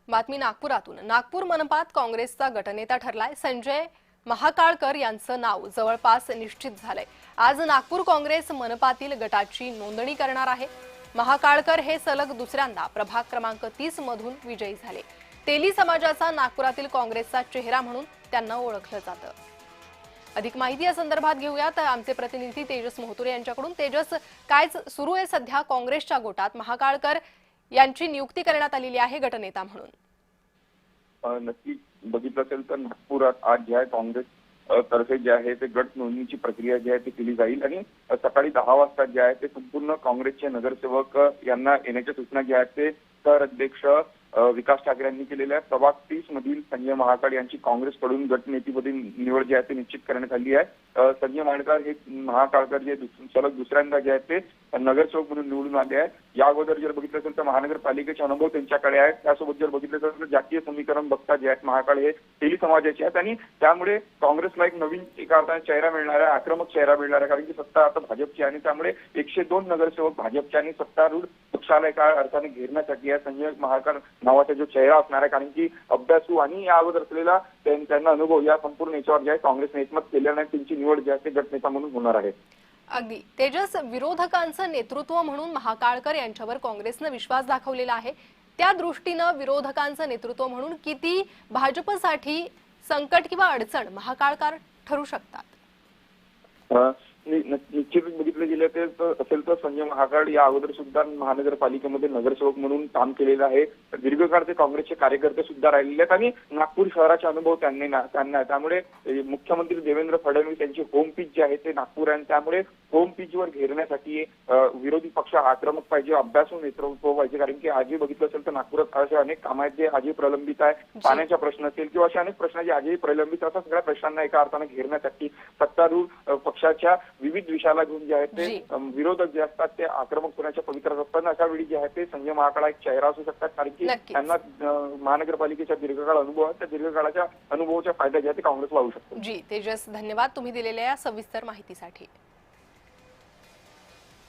बातमी नागपुरातून। नागपूर मनपात काँग्रेसचा गटनेता ठरलाय संजय महाकाळकर यांचं नाव जवळपास निश्चित झालंय। आज नागपूर काँग्रेस मनपातील गटाची नोंदणी करणार आहे। महाकाळकर हे सलग दुसऱ्यांदा प्रभाग क्रमांक 30 मधून विजयी झाले। तेली समाजाचा नागपुरातील काँग्रेसचा चेहरा म्हणून त्यांना ओळखलं जातं। अधिक माहिती या संदर्भात घेऊयात आमचे प्रतिनिधी तेजस मोहतुरे यांच्याकडून। तेजस, काय सुरू आहे सध्या काँग्रेसच्या गोटात? महाकाळकर यांची नियुक्ती करण्यात आलेली आहे गटनेता म्हणून। नक्की बघितलं असेल तर नागपुरात आज जे आहे काँग्रेस तर्फे जे आहे ते गट नोंदणीची प्रक्रिया जी आहे ती केली जाईल आणि सकाळी 10 वाजता जे आहे ते संपूर्ण काँग्रेसचे नगरसेवक यांना येण्याच्या सूचना ज्या आहेत ते शहर अध्यक्ष विकास ठाकरे यांनी केलेल्या आहेत। प्रभाग 30 मधील संजय महाकाळ यांची काँग्रेसकडून गटनेतेपदी निवड जी आहे ती निश्चित करण्यात आली आहे। संजय महाकाळकर जे सलग दुसऱ्यांदा जे आहेत ते नगरसेवक म्हणून निवडून आले आहेत। या अगोदर जर बघितलं असेल तर महानगरपालिकेचे अनुभव त्यांच्याकडे आहेत। त्यासोबत जर बघितलं तर जातीय समीकरण बघता जे आहेत महाकाळ हे तेली समाजाचे आहेत आणि त्यामुळे काँग्रेसला एक नवीन एका अर्थाने चेहरा मिळणार आहे, आक्रमक चेहरा मिळणार आहे, कारण की सत्ता आता भाजपची आणि त्यामुळे 102 नगरसेवक भाजपचे आणि सत्तारूढ पक्षाला एका अर्थाने घेरण्यासाठी आहे संजय महाकाळ नावाचा जो चेहरा असणार आहे, कारण की अभ्यासू आणि या अगोदर असलेला त्यांना अनुभव या संपूर्ण याच्यावर जे आहे काँग्रेसने एकमत केल्याने त्यांची निवड जी आहे ते गटनेता म्हणून होणार आहे। अगदी तेजस, विरोधकांचं नेतृत्व म्हणून महाकाळकर यांच्यावर काँग्रेसने विश्वास दाखवलेला आहे। त्या दृष्टीने विरोधकांचं नेतृत्व म्हणून किती भाजपसाठी संकट किंवा अडचण महाकाळकर ठरू शकतात? निश्चितच बघितलं गेलं असेल तर संजय महाकाळ या अगोदर सुद्धा महानगरपालिकेमध्ये नगरसेवक म्हणून काम केलेलं आहे। दीर्घकाळ ते काँग्रेसचे कार्यकर्ते सुद्धा राहिलेले आहेत आणि नागपूर शहराचे अनुभव त्यांना त्यामुळे मुख्यमंत्री देवेंद्र फडणवीस यांची होम पिच जे आहे ते नागपूर आहे। त्यामुळे होम पिचवर घेरण्यासाठी विरोधी पक्ष आक्रमक पाहिजे, अभ्यासू नेतृत्व पाहिजे, कारण की आजही बघितलं असेल तर नागपुरात असे अनेक काम आहेत जे आजही प्रलंबित आहे। पाण्याचा प्रश्न असेल किंवा असे अनेक प्रश्न जे आजही प्रलंबित अशा सगळ्या प्रश्नांना एका अर्थाने घेरण्यासाठी सत्तारूढ पक्षाच्या विविध विषयाला घेऊन जे आहेत ते विरोधक जे असतात ते आक्रमक होण्याच्या पवित्रात असतात। अशा वेळी जे आहे ते संजय महाकाळ एक चेहरा असू शकतात, कारण की त्यांना महानगरपालिकेचा दीर्घकाळ अनुभव आहे। त्या दीर्घकाळाच्या अनुभवाचा फायदा जे आहे ते काँग्रेसला होऊ शकतो। जी तेजस, धन्यवाद तुम्ही दिलेल्या सविस्तर माहितीसाठी।